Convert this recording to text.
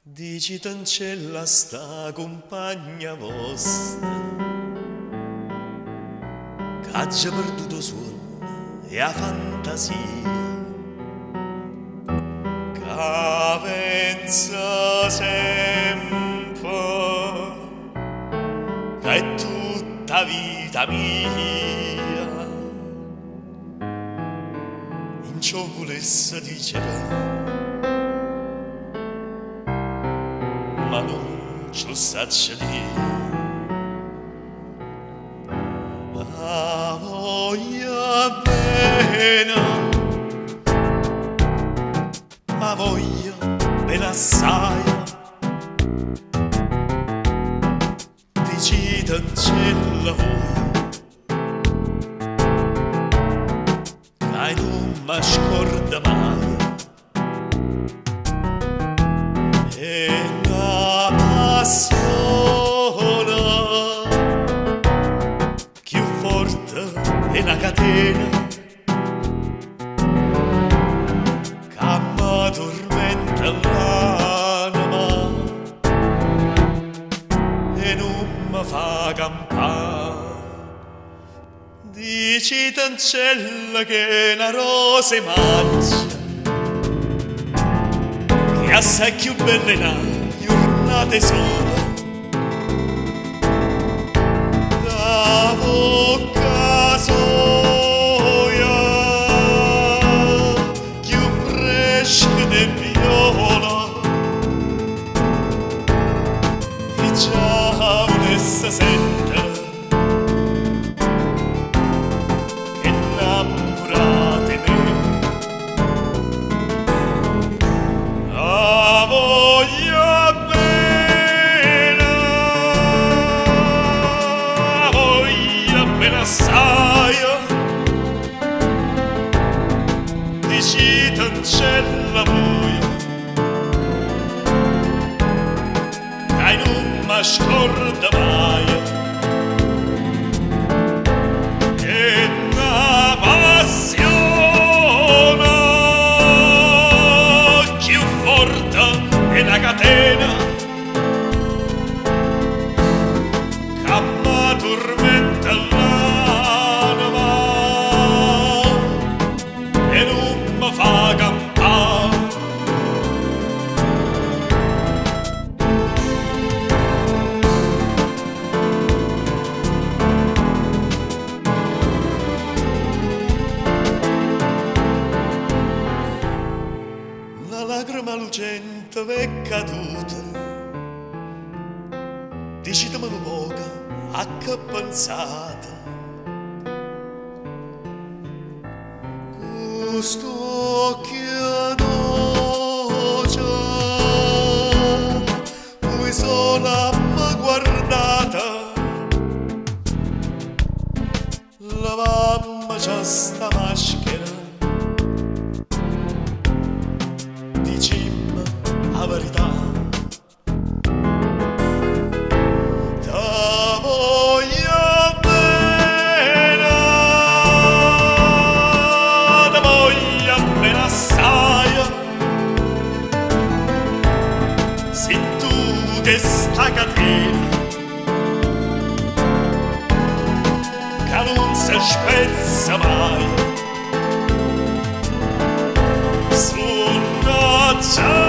Dici t'ancella sta compagna vostra che ha già perduto sonno e la fantasia, che pensa sempre che è tutta vita mia. In ciò volesse dicere ma non ce lo saccia dire. Ma voglio bene, ma voglio bene assai. Dici t'ancella voi, che non mi scorda mai. Più forte è una catena che mi tormenta l'anima e non mi fa campare. Dici t'ancella che una rosa mangia, che è assai più bella in una giornata sola. Da bocca soia, più fresca di viola, che già volesse sentire che innamorate me. La voglio assai. Dici t'ancella voi, che non mi scorda mai. Che una passione più forte è una catena che mi tormenta l'anima e non mi fa campare. La lacrima lucente è caduta, dicitemelo poco a che pensate. Quest'occhio dolce cui sola m'ha guardata, lavamma già sta maschera, dicimmi la verità. Se tu che sta catena che non si spezza mai, sono già